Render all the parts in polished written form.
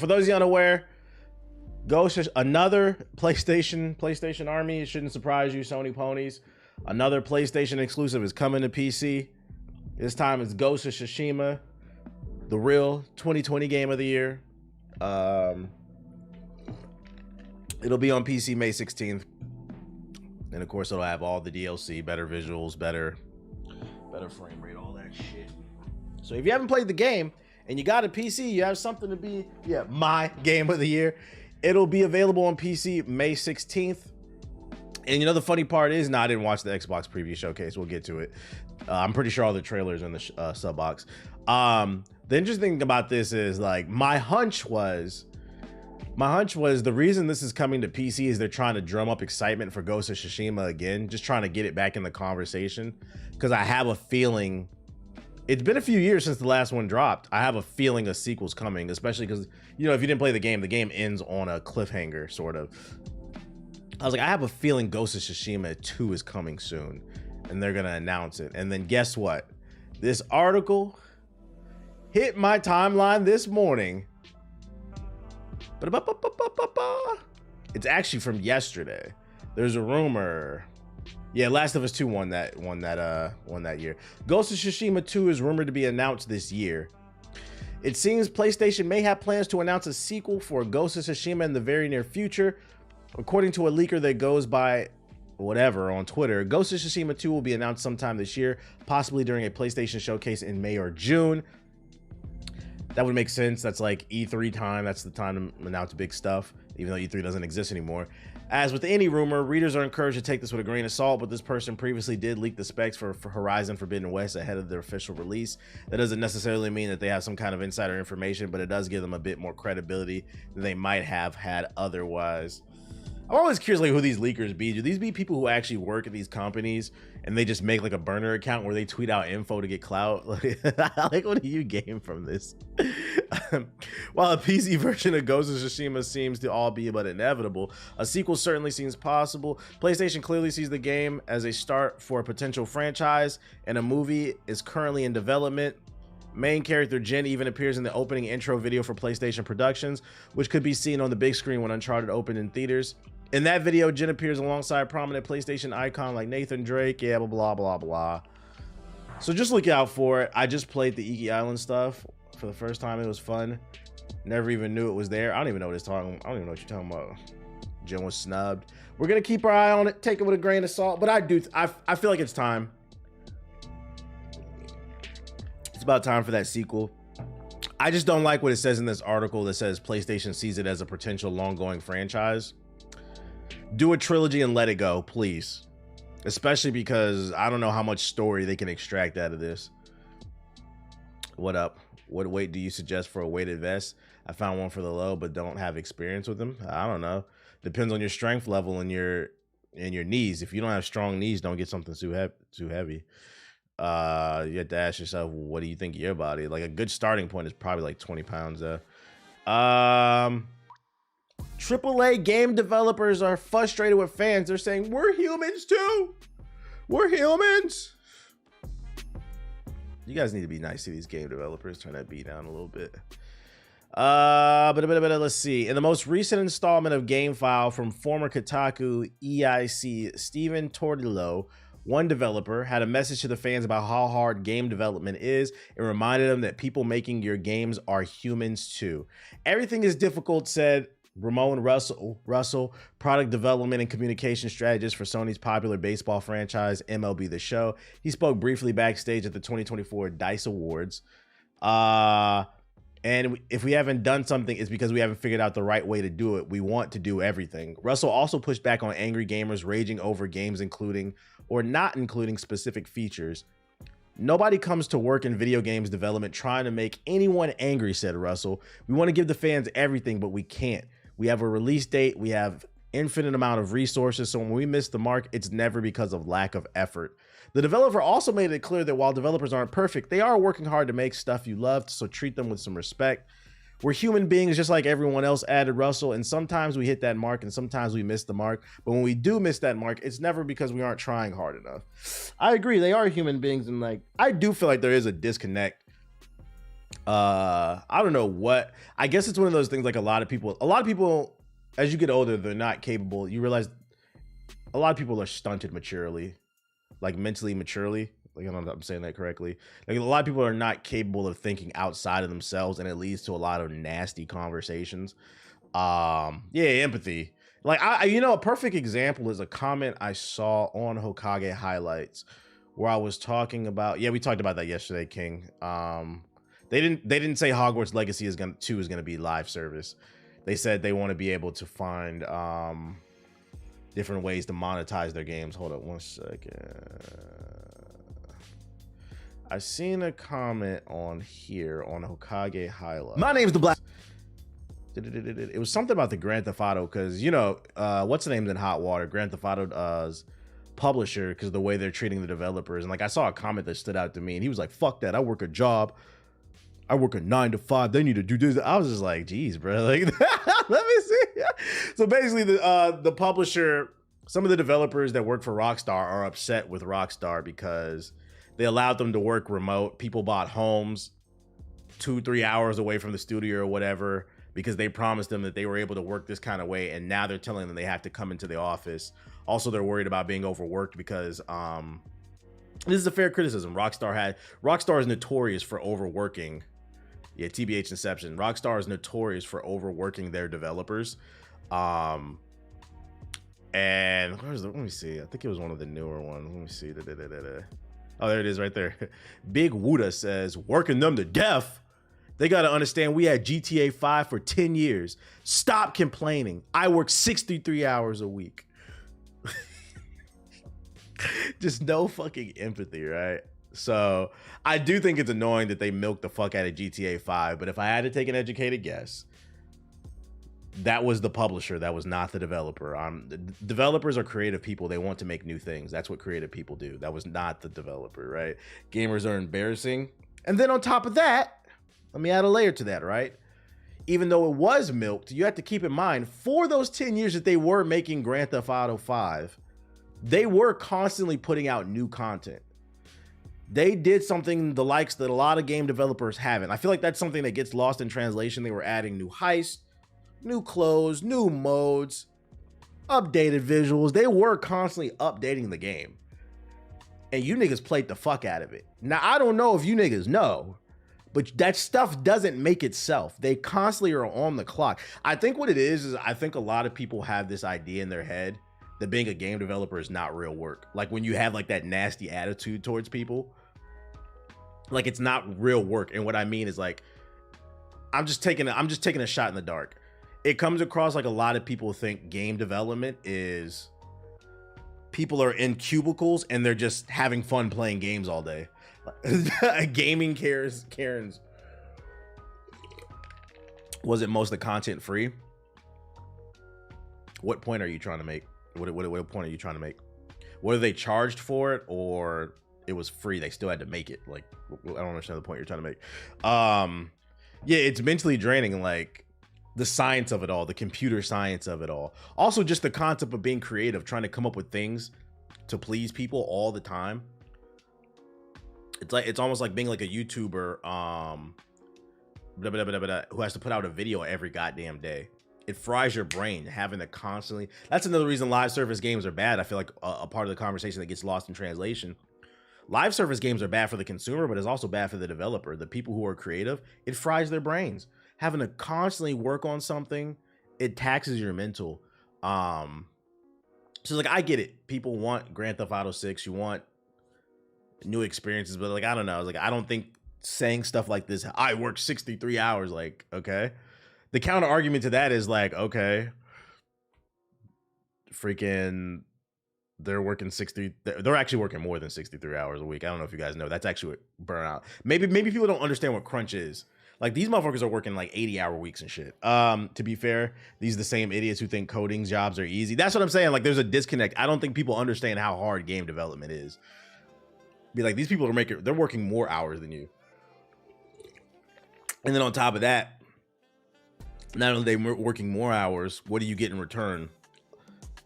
For those of you unaware, Ghost is another PlayStation army. It shouldn't surprise you, Sony ponies. Another PlayStation exclusive is coming to PC. This time it's Ghost of Tsushima, the real 2020 game of the year. It'll be on PC May 16th. And of course it'll have all the DLC, better visuals, better frame rate, all that shit. So if you haven't played the game and you got a PC, you have something to be, my game of the year. It'll be available on PC May 16th. And you know, the funny part is, I didn't watch the Xbox preview showcase. We'll get to it. I'm pretty sure all the trailers are in the sub box. The interesting thing about this is, like, my hunch was the reason this is coming to PC is they're trying to drum up excitement for Ghost of Tsushima again, just trying to get it back in the conversation. Because I have a feeling, it's been a few years since the last one dropped. I have a feeling a sequel's coming, especially because, you know, if you didn't play the game ends on a cliffhanger, sort of. I was like, I have a feeling Ghost of Tsushima 2 is coming soon, and they're gonna announce it. And then guess what? This article hit my timeline this morning. It's actually from yesterday. There's a rumor. Yeah, Last of Us 2 won that year. Ghost of Tsushima 2 is rumored to be announced this year. It seems PlayStation may have plans to announce a sequel for Ghost of Tsushima in the very near future. According to a leaker that goes by whatever on Twitter, Ghost of Tsushima 2 will be announced sometime this year, possibly during a PlayStation showcase in May or June. That would make sense. That's like E3 time. That's the time to announce big stuff, even though E3 doesn't exist anymore. As with any rumor, readers are encouraged to take this with a grain of salt, but this person previously did leak the specs for Horizon Forbidden West ahead of their official release. That doesn't necessarily mean that they have some kind of insider information, but it does give them a bit more credibility than they might have had otherwise. I'm always curious, like, who these leakers be. Do these be people who actually work at these companies and they just make like a burner account where they tweet out info to get clout? Like, what do you gain from this? While a PC version of Ghost of Tsushima seems to all be but inevitable, a sequel certainly seems possible. PlayStation clearly sees the game as a start for a potential franchise, and a movie is currently in development. Main character Jin even appears in the opening intro video for PlayStation Productions, which could be seen on the big screen when Uncharted opened in theaters. In that video, Jin appears alongside a prominent PlayStation icon like Nathan Drake, yeah, blah, blah, blah. So just look out for it. I just played the Iki Island stuff for the first time. It was fun. Never even knew it was there. I don't even know what it's talking. I don't even know what you're talking about. Jin was snubbed. We're gonna keep our eye on it, take it with a grain of salt, but I feel like it's time. It's about time for that sequel. I just don't like what it says in this article that says PlayStation sees it as a potential long-going franchise. Do a trilogy and let it go, please. Especially because I don't know how much story they can extract out of this. What up? What weight do you suggest for a weighted vest? I found one for the low, but don't have experience with them. I don't know. Depends on your strength level and your knees. If you don't have strong knees, don't get something too heavy. You have to ask yourself, what do you think of your body? Like, a good starting point is probably like 20 pounds. AAA game developers are frustrated with fans. They're saying, we're humans too. We're humans. You guys need to be nice to these game developers. Turn that beat down a little bit. Let's see. In the most recent installment of GameFile from former Kotaku EIC Steven Tortillo, one developer had a message to the fans about how hard game development is. It reminded them that people making your games are humans too. Everything is difficult, said Ramon Russell, product development and communication strategist for Sony's popular baseball franchise MLB The Show. He spoke briefly backstage at the 2024 DICE Awards. And if we haven't done something, it's because we haven't figured out the right way to do it. We want to do everything. Russell also pushed back on angry gamers raging over games including or not including specific features. Nobody comes to work in video games development trying to make anyone angry, said Russell. We want to give the fans everything, but we can't. We have a release date. We have infinite amount of resources. So when we miss the mark, it's never because of lack of effort. The developer also made it clear that while developers aren't perfect, they are working hard to make stuff you love, so treat them with some respect. We're human beings just like everyone else, added Russell, and sometimes we hit that mark and sometimes we miss the mark. But when we do miss that mark, it's never because we aren't trying hard enough. I agree, they are human beings, and like I do feel like there is a disconnect I don't know what. I guess it's one of those things. Like a lot of people, as you get older, they're not capable. You realize a lot of people are stunted maturely, like mentally maturely. Like, I don't know if I'm saying that correctly. Like, a lot of people are not capable of thinking outside of themselves, and it leads to a lot of nasty conversations. Yeah, empathy. Like, a perfect example is a comment I saw on Hokage highlights where I was talking about. Yeah, we talked about that yesterday, King. They didn't say Hogwarts Legacy is gonna be live service. They said they want to be able to find different ways to monetize their games. Hold up one second. I seen a comment on here on Hokage highlight. My name's the Black. It was something about the Grand Theft Auto, because what's the name's in hot water. Grand Theft Auto's publisher, because the way they're treating the developers. And like, I saw a comment that stood out to me, and he was like, "Fuck that! I work a job. I work a 9 to 5. They need to do this." I was just like, "Geez, bro." Like, let me see. So basically, the publisher, some of the developers that work for Rockstar are upset with Rockstar because they allowed them to work remote. People bought homes 2-3 hours away from the studio or whatever because they promised them that they were able to work this kind of way, and now they're telling them they have to come into the office. Also, they're worried about being overworked because this is a fair criticism. Rockstar is notorious for overworking. Yeah, TBH Inception. Rockstar is notorious for overworking their developers. And let me see. I think it was one of the newer ones. Let me see. Oh, there it is right there. Big Wuda says, "Working them to death. They got to understand we had GTA 5 for 10 years. Stop complaining. I work 63 hours a week." Just no fucking empathy, right? So I do think it's annoying that they milked the fuck out of GTA 5, but if I had to take an educated guess, that was the publisher, that was not the developer. The developers are creative people. They want to make new things. That's what creative people do. That was not the developer, right? Gamers are embarrassing. And then on top of that, let me add a layer to that, right? Even though it was milked, you have to keep in mind, for those 10 years that they were making Grand Theft Auto 5, they were constantly putting out new content. They did something the likes that a lot of game developers haven't. I feel like that's something that gets lost in translation. They were adding new heists, new clothes, new modes, updated visuals. They were constantly updating the game. And you niggas played the fuck out of it. Now, I don't know if you niggas know, but that stuff doesn't make itself. They constantly are on the clock. I think what it is I think a lot of people have this idea in their head that being a game developer is not real work. Like, when you have like that nasty attitude towards people, like, it's not real work. And what I mean is, like, I'm just taking a shot in the dark. It comes across like a lot of people think game development is people are in cubicles and they're just having fun playing games all day. Gaming Karens. Was it most of the content free? What point are you trying to make? What point are you trying to make? Whether they charged for it or it was free, they still had to make it. Like, I don't understand the point you're trying to make. Yeah, it's mentally draining. Like, the science of it all, the computer science of it all. Also, just the concept of being creative, trying to come up with things to please people all the time. It's almost like being like a YouTuber who has to put out a video every goddamn day. It fries your brain having to constantly. That's another reason live service games are bad. I feel like a part of the conversation that gets lost in translation. Live service games are bad for the consumer, but it's also bad for the developer. The people who are creative, it fries their brains. Having to constantly work on something, it taxes your mental. So like, I get it. People want Grand Theft Auto 6. You want new experiences, but like, I don't know. Like, I don't think saying stuff like this, I work 63 hours, like, okay. The counter argument to that is like, okay, freaking, they're actually working more than 63 hours a week. I don't know if you guys know. That's actually what burnout. Maybe people don't understand what crunch is. Like, these motherfuckers are working like 80-hour weeks and shit. To be fair, these are the same idiots who think coding jobs are easy. That's what I'm saying. Like, there's a disconnect. I don't think people understand how hard game development is. Be like, they're working more hours than you. And then on top of that, not only are they working more hours, what do you get in return?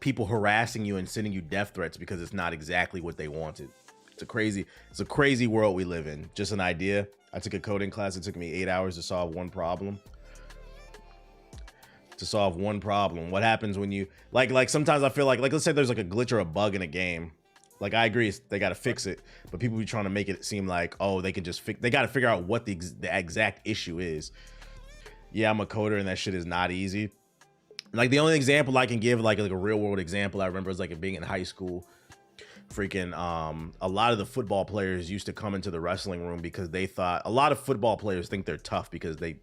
People harassing you and sending you death threats because it's not exactly what they wanted. It's a crazy world we live in. Just an idea. I took a coding class. It took me 8 hours to solve one problem. What happens when you like sometimes I feel like let's say there's like a glitch or a bug in a game. Like I agree, they got to fix it, but people be trying to make it seem like, oh, they can just fix. They got to figure out what the exact issue is. Yeah, I'm a coder, and that shit is not easy. Like the only example I can give, like a real world example, I remember is like being in high school. Freaking, a lot of the football players used to come into the wrestling room because they thought a lot of football players think they're tough because they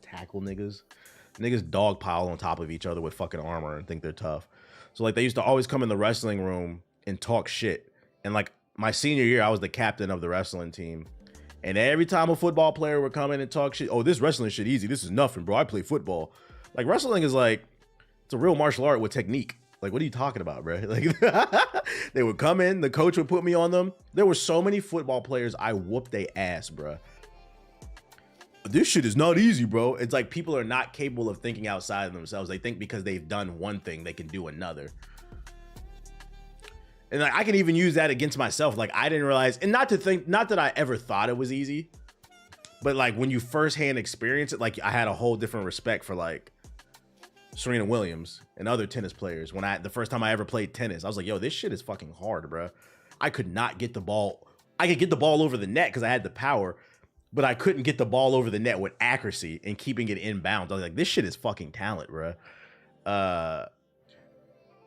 tackle niggas. Niggas dog pile on top of each other with fucking armor and think they're tough. So like they used to always come in the wrestling room and talk shit. And like my senior year, I was the captain of the wrestling team. And every time a football player would come in and talk shit, oh, this wrestling shit easy. This is nothing, bro. I play football. Like wrestling is like, it's a real martial art with technique. Like, what are you talking about, bro? Like, they would come in, the coach would put me on them. There were so many football players, I whooped their ass, bro. This shit is not easy, bro. It's like people are not capable of thinking outside of themselves. They think because they've done one thing, they can do another. And like, I can even use that against myself. Like, I didn't realize, and not that I ever thought it was easy, but like when you firsthand experience it, like I had a whole different respect for like Serena Williams and other tennis players. When the first time I ever played tennis, I was like, yo, this shit is fucking hard, bro. I could not get the ball. I could get the ball over the net because I had the power, but I couldn't get the ball over the net with accuracy and keeping it inbounds. I was like, this shit is fucking talent, bro. I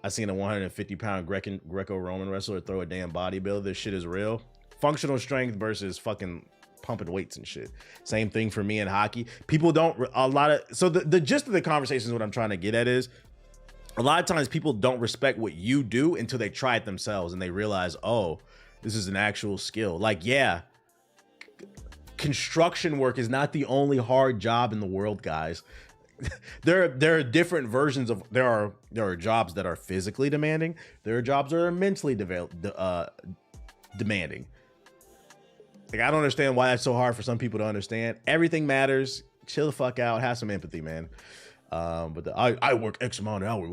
seen a 150-pound Greco-Roman wrestler throw a damn bodybuilder. This shit is real. Functional strength versus fucking pumping weights and shit. Same thing for me in hockey. People don't, so the gist of the conversation is what I'm trying to get at is, a lot of times people don't respect what you do until they try it themselves and they realize, oh, this is an actual skill. Like, yeah, construction work is not the only hard job in the world, guys. There are different versions of, there are jobs that are physically demanding. There are jobs that are mentally demanding. Like, I don't understand why that's so hard for some people to understand. Everything matters. Chill the fuck out. Have some empathy, man. But I work X amount of hours.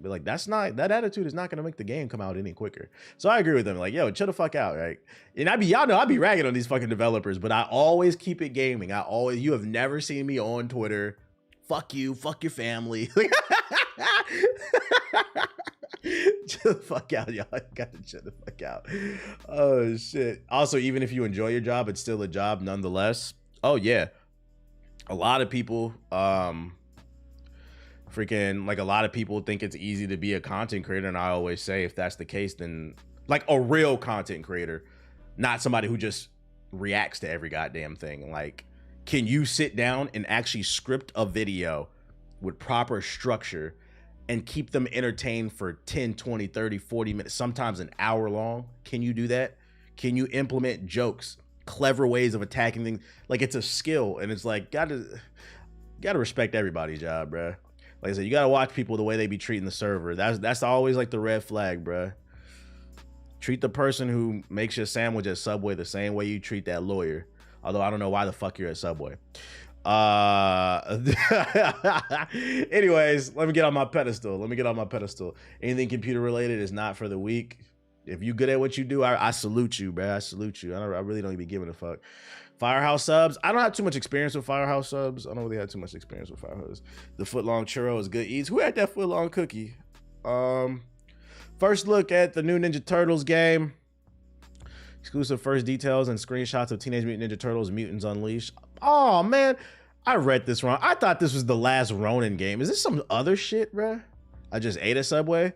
But like, that attitude is not going to make the game come out any quicker. So I agree with them. Like, yo, chill the fuck out, right? And y'all know I be ragging on these fucking developers, but I always keep it gaming. You have never seen me on Twitter. Fuck you. Fuck your family. Chill the fuck out, y'all. Gotta chill the fuck out. Oh shit. Also, even if you enjoy your job, it's still a job nonetheless. Oh yeah. A lot of people, a lot of people think it's easy to be a content creator. And I always say, if that's the case, then like a real content creator, not somebody who just reacts to every goddamn thing. Like, can you sit down and actually script a video with proper structure and keep them entertained for 10, 20, 30, 40 minutes, sometimes an hour long? Can you do that? Can you implement jokes, clever ways of attacking things? Like, it's a skill, and it's like, gotta respect everybody's job, bruh. Like I said, you gotta watch people the way they be treating the server. That's always like the red flag, bruh. Treat the person who makes your sandwich at Subway the same way you treat that lawyer. Although I don't know why the fuck you're at Subway. Anyways, let me get on my pedestal. Anything computer related is not for the weak. If you good at what you do, I salute you, bro. I salute you. I really don't even be giving a fuck. Firehouse subs. I don't have too much experience with Firehouse subs. I don't really have too much experience with Firehouse. The footlong churro is good eats. Who had that footlong cookie? First look at the new Ninja Turtles game. Exclusive first details and screenshots of Teenage Mutant Ninja Turtles Mutants Unleashed. Oh, man. I read this wrong. I thought this was the last Ronin game. Is this some other shit, bruh? I just ate a Subway.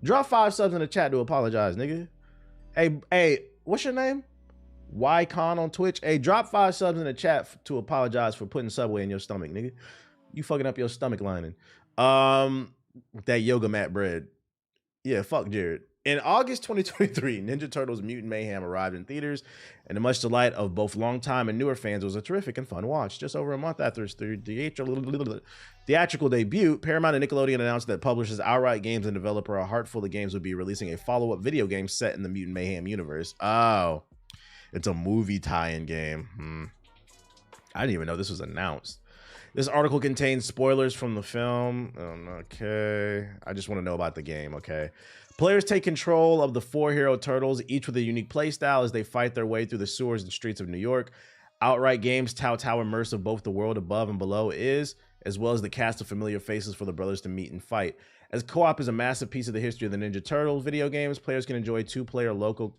Drop 5 subs in the chat to apologize, nigga. Hey, what's your name? YCon on Twitch. Hey, drop 5 subs in the chat to apologize for putting Subway in your stomach, nigga. You fucking up your stomach lining. That yoga mat bread. Yeah, fuck Jared. In August 2023, Ninja Turtles Mutant Mayhem arrived in theaters, and to much delight of both longtime and newer fans, it was a terrific and fun watch. Just over a month after its theatrical debut, Paramount and Nickelodeon announced that publishers Outright Games and developer A Heart Full of Games would be releasing a follow-up video game set in the Mutant Mayhem universe. Oh, it's a movie tie-in game. I didn't even know this was announced. This article contains spoilers from the film. Okay. I just want to know about the game, okay. Players take control of the 4 hero turtles, each with a unique playstyle as they fight their way through the sewers and streets of New York. Outright Games tout how immersive both the world above and below is, as well as the cast of familiar faces for the brothers to meet and fight. As co-op is a massive piece of the history of the Ninja Turtles video games, players can enjoy 2-player local...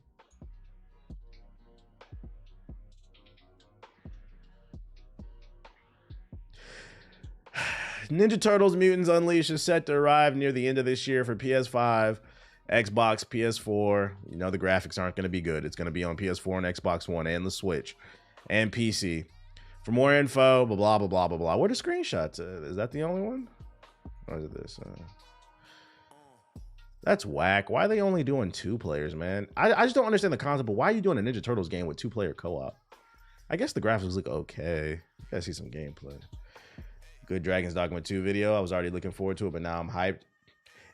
Ninja Turtles Mutants Unleashed is set to arrive near the end of this year for PS5, Xbox, PS4. You know the graphics aren't going to be good. It's going to be on PS4 and Xbox One and the Switch and PC. For more info, blah, blah, blah, blah, blah, blah. What are screenshots? Is that the only one? Or is it this? That's whack. Why are they only doing 2 players, man? I just don't understand the concept, but why are you doing a Ninja Turtles game with 2-player co-op? I guess the graphics look okay. Gotta see some gameplay. Good Dragon's Dogma 2 video. I was already looking forward to it, but now I'm hyped.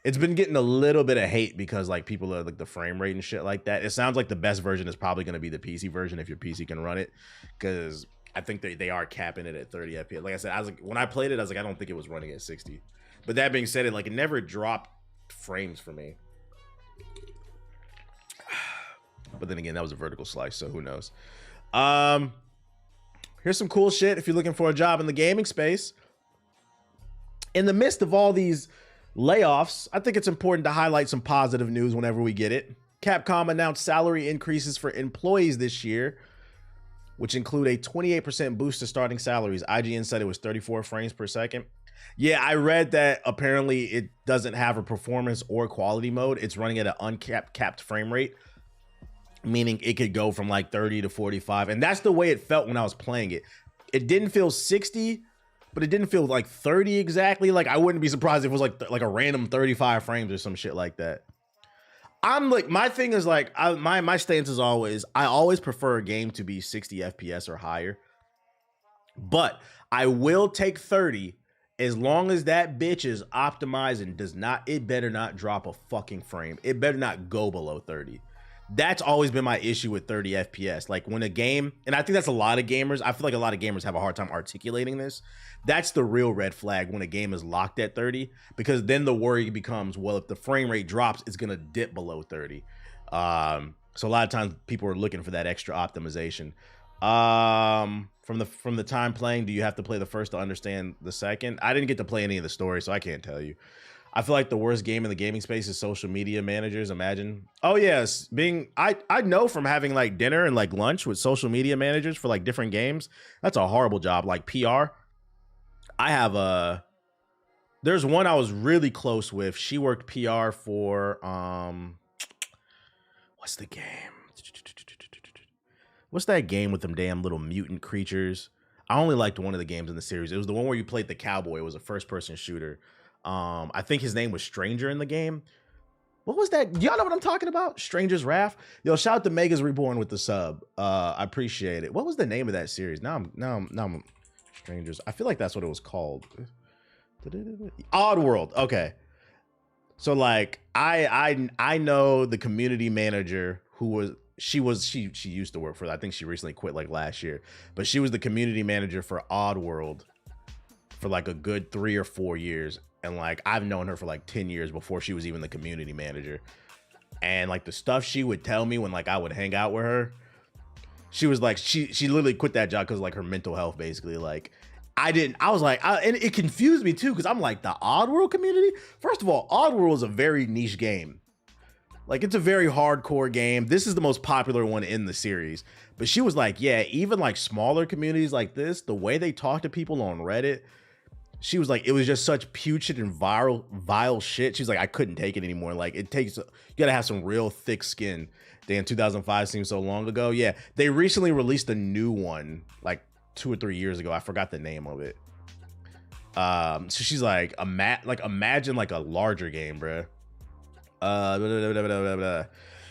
It's been getting a little bit of hate because like people are like the frame rate and shit like that. It sounds like the best version is probably going to be the PC version if your PC can run it, because I think they are capping it at 30 FPS. Like I said, I was like, when I played it, I was like, I don't think it was running at 60. But that being said, it never dropped frames for me. But then again, that was a vertical slice, so who knows. Here's some cool shit if you're looking for a job in the gaming space. In the midst of all these layoffs, I think it's important to highlight some positive news whenever we get it. Capcom announced salary increases for employees this year, which include a 28% boost to starting salaries. IGN said it was 34 frames per second. Yeah, I read that apparently it doesn't have a performance or quality mode. It's running at an uncapped frame rate, meaning it could go from like 30 to 45. And that's the way it felt when I was playing it. It didn't feel 60, but it didn't feel like 30 exactly. Like I wouldn't be surprised if it was like a random 35 frames or some shit like that. I'm like, my thing is like, my stance is always, I always prefer a game to be 60 FPS or higher, but I will take 30 as long as that bitch is optimized and does not, it better not drop a fucking frame. It better not go below 30. That's always been my issue with 30 FPS. Like when a game, and I think that's a lot of gamers, I feel like a lot of gamers have a hard time articulating this. That's the real red flag when a game is locked at 30, because then the worry becomes, well, if the frame rate drops, it's gonna dip below 30. So a lot of times people are looking for that extra optimization. From the time playing, do you have to play the first to understand the second? I didn't get to play any of the story, so I can't tell you. I feel like the worst game in the gaming space is social media managers. Imagine. Oh yes, I know from having like dinner and like lunch with social media managers for like different games. That's a horrible job. Like PR. I have there's one I was really close with. She worked PR for what's the game? What's that game with them damn little mutant creatures? I only liked one of the games in the series. It was the one where you played the cowboy. It was a first-person shooter. I think his name was Stranger in the game. What was that? Y'all know what I'm talking about? Stranger's Wrath. Yo, shout out to Megas Reborn with the sub. I appreciate it. What was the name of that series? Now I'm Strangers. I feel like that's what it was called. Oddworld. Okay. So like I know the community manager who was she used to work for, I think she recently quit like last year, but she was the community manager for Oddworld for like a good 3 or 4 years. And like, I've known her for like 10 years before she was even the community manager. And like the stuff she would tell me when like I would hang out with her, she was like, she literally quit that job because like her mental health, basically. Like I was like, and it confused me too, because I'm like, the Oddworld community? First of all, Oddworld is a very niche game. Like it's a very hardcore game. This is the most popular one in the series. But she was like, yeah, even like smaller communities like this, the way they talk to people on Reddit, she was like, it was just such putrid and vile shit. She's like, I couldn't take it anymore. Like it takes, you gotta have some real thick skin. Damn, 2005 seems so long ago. Yeah, they recently released a new one like 2 or 3 years ago. I forgot the name of it. So she's like, imagine like a larger game, bruh.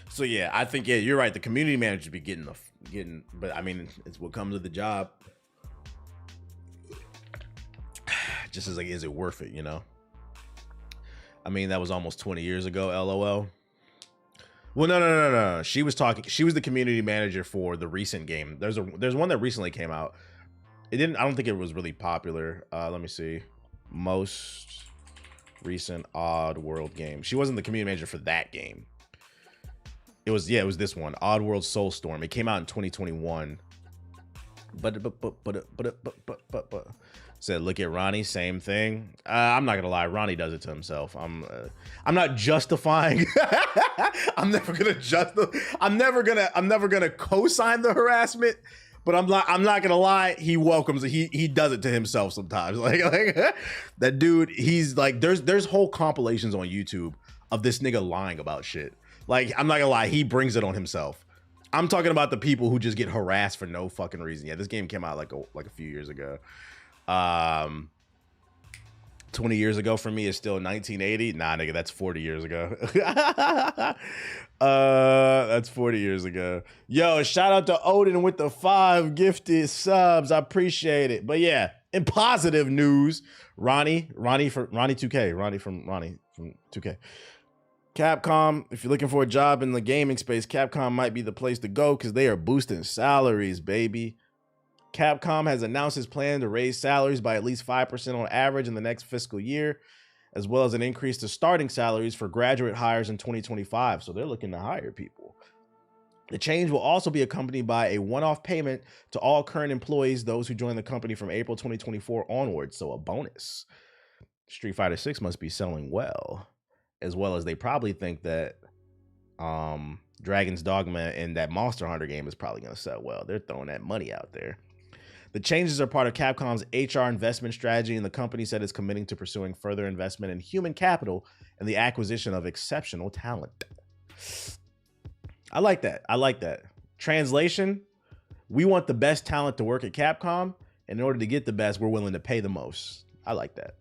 So yeah, I think, yeah, you're right. The community manager be getting, but I mean, it's what comes with the job. Just as like, is it worth it, you know? I mean, that was almost 20 years ago, LOL. Well, no. She was the community manager for the recent game. There's one that recently came out. It didn't. I don't think it was really popular. Let me see. Most recent Odd World game. She wasn't the community manager for that game. It was this one, Odd World Soulstorm. It came out in 2021. But said, look at Ronnie, same thing. I'm not gonna lie, Ronnie does it to himself. I'm not justifying. I'm never gonna co-sign the harassment. But I'm not gonna lie, he welcomes it. He does it to himself sometimes. Like that dude, he's like, there's whole compilations on YouTube of this nigga lying about shit. Like, I'm not gonna lie, he brings it on himself. I'm talking about the people who just get harassed for no fucking reason. Yeah, this game came out like a few years ago. 20 years ago for me is still 1980. Nah, nigga, that's 40 years ago. That's 40 years ago. Yo, shout out to Odin with the 5 gifted subs. I appreciate it. But yeah, in positive news, Ronnie from 2K. Capcom, if you're looking for a job in the gaming space, Capcom might be the place to go because they are boosting salaries, baby. Capcom has announced its plan to raise salaries by at least 5% on average in the next fiscal year, as well as an increase to starting salaries for graduate hires in 2025. So they're looking to hire people. The change will also be accompanied by a one-off payment to all current employees, those who joined the company from April 2024 onwards. So a bonus. Street Fighter 6 must be selling well as they probably think that Dragon's Dogma and that Monster Hunter game is probably going to sell well. They're throwing that money out there. The changes are part of Capcom's HR investment strategy, and the company said it's committing to pursuing further investment in human capital and the acquisition of exceptional talent. I like that. Translation, we want the best talent to work at Capcom, and in order to get the best, we're willing to pay the most. I like that.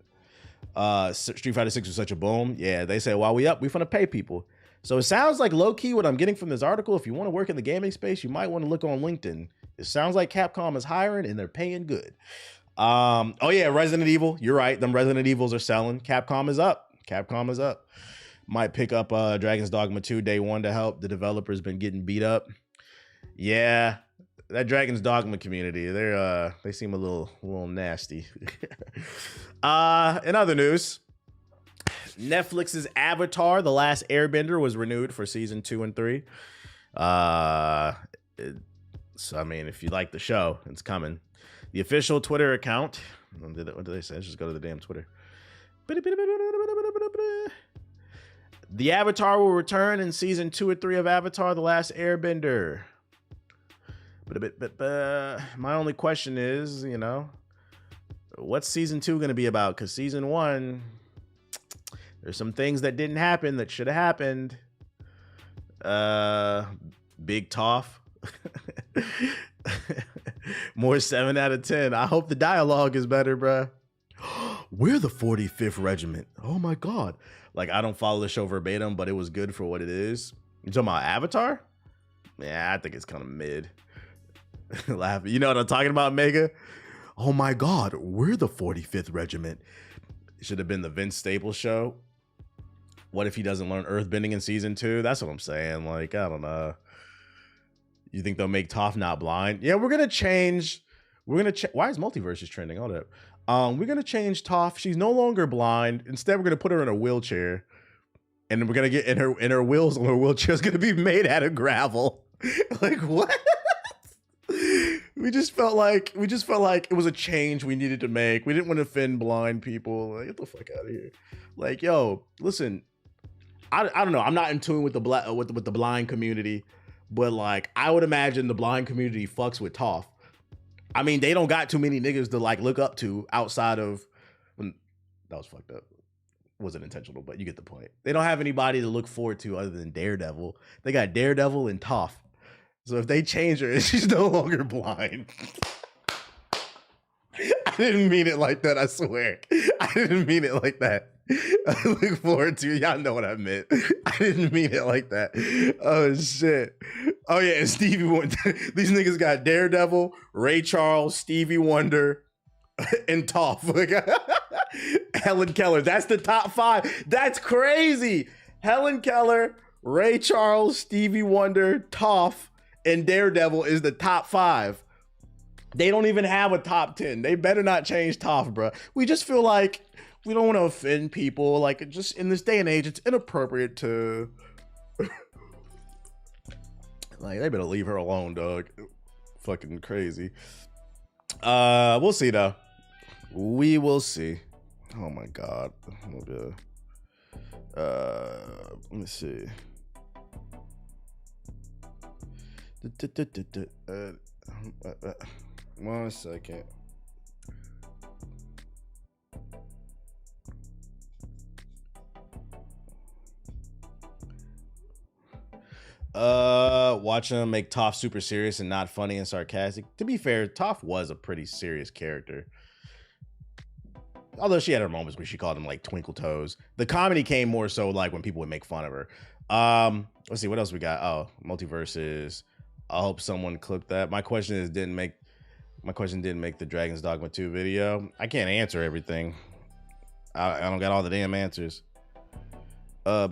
Street Fighter 6 was such a boom. Yeah, they say, while we finna pay people. So it sounds like low-key what I'm getting from this article. If you want to work in the gaming space, you might want to look on LinkedIn. It sounds like Capcom is hiring and they're paying good. Oh yeah, Resident Evil. You're right. Them Resident Evils are selling. Capcom is up. Might pick up Dragon's Dogma 2 day one to help. The developer's been getting beat up. Yeah, that Dragon's Dogma community, they seem a little nasty. In other news, Netflix's Avatar: The Last Airbender was renewed for season 2 and 3. So I mean, if you like the show, it's coming. The official Twitter account. What did they say? Let's just go to the damn Twitter. The Avatar will return in season 2 or 3 of Avatar: The Last Airbender. My only question is, what's season 2 going to be about? Because season 1, there's some things that didn't happen that should have happened. Big Toph. More 7 out of 10. I hope the dialogue is better, bruh. We're the 45th Regiment. Oh my God. Like, I don't follow the show verbatim, but it was good for what it is. You talking about Avatar? Yeah, I think it's kind of mid. Laughing. You know what I'm talking about, Mega? Oh my God, we're the 45th Regiment. It should have been the Vince Staples show. What if he doesn't learn earthbending in season 2? That's what I'm saying. Like, I don't know. You think they'll make Toph not blind? Yeah, we're gonna change. Why is Multiverses trending? Hold up. We're gonna change Toph. She's no longer blind. Instead, we're gonna put her in a wheelchair, and we're gonna get in her wheels on her wheelchair is gonna be made out of gravel. Like what? We just felt like it was a change we needed to make. We didn't want to offend blind people. Like, get the fuck out of here. Like, yo, listen, I don't know. I'm not in tune with the blind community, but like, I would imagine the blind community fucks with Toph. I mean, they don't got too many niggas to like look up to outside of when that was fucked up. Wasn't intentional, but you get the point. They don't have anybody to look forward to other than Daredevil. They got Daredevil and Toph. So if they change her, she's no longer blind. I didn't mean it like that, I swear. I didn't mean it like that. I look forward to it. Y'all know what I meant. I didn't mean it like that. Oh, shit. Oh, yeah, and Stevie Wonder. These niggas got Daredevil, Ray Charles, Stevie Wonder, and Toph. Helen Keller. That's the top 5. That's crazy. Helen Keller, Ray Charles, Stevie Wonder, Toph, and Daredevil is the top 5. They don't even have a top 10. They better not change Toph, bro. We just feel like we don't want to offend people. Like, just in this day and age, it's inappropriate to like, they better leave her alone, dog. Fucking crazy. We'll see though. We will see. Oh my god. Let me see. One second. Watching him make Toph super serious and not funny and sarcastic. To be fair, Toph was a pretty serious character. Although she had her moments where she called him like twinkle toes. The comedy came more so like when people would make fun of her. Let's see what else we got. Oh, multiverses. I hope someone clipped that. My question didn't make the Dragon's Dogma 2 video. I can't answer everything. I don't got all the damn answers. One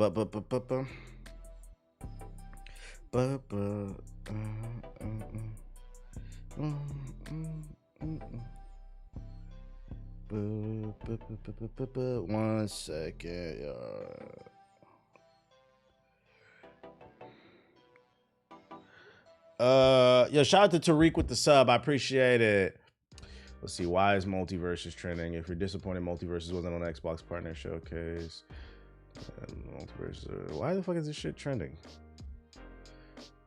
second, yo, shout out to Tariq with the sub. I appreciate it. Let's see, why is Multiverses trending? If you're disappointed Multiverses wasn't on Xbox Partner Showcase. Multiverses, why the fuck is this shit trending?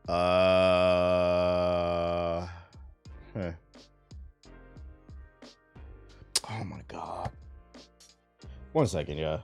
Huh. Oh my god. One second, yeah.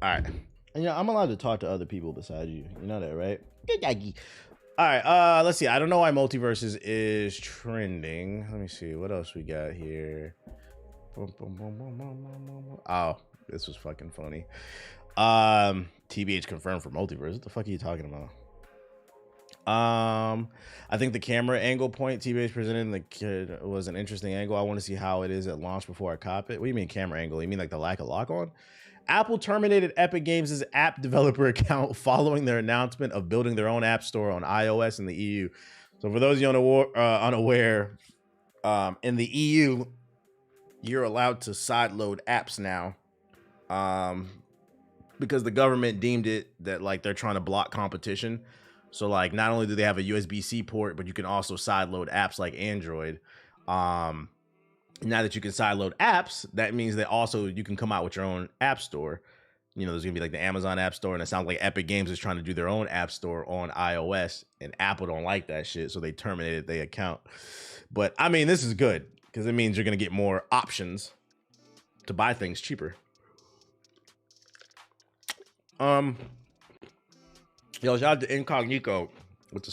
All right. And yeah, I'm allowed to talk to other people besides you. You know that, right? All right. Let's see. I don't know why Multiverses is trending. Let me see. What else we got here? Oh, this was fucking funny. TBH confirmed for Multiverse. What the fuck are you talking about? I think the camera angle point TBH presented in the kid was an interesting angle. I want to see how it is at launch before I cop it. What do you mean camera angle? You mean like the lack of lock on? Apple terminated Epic Games' app developer account following their announcement of building their own app store on iOS in the EU. So for those of you unaware, in the EU, you're allowed to sideload apps now, because the government deemed it that like they're trying to block competition. So like not only do they have a USB-C port, but you can also sideload apps like Android. Now that you can sideload apps, that means that also you can come out with your own app store. You know, there's gonna be like the Amazon App Store, and it sounds like Epic Games is trying to do their own app store on iOS, and Apple don't like that shit, so they terminated their account. But I mean, this is good because it means you're gonna get more options to buy things cheaper. Yo, shout out to Incognito with the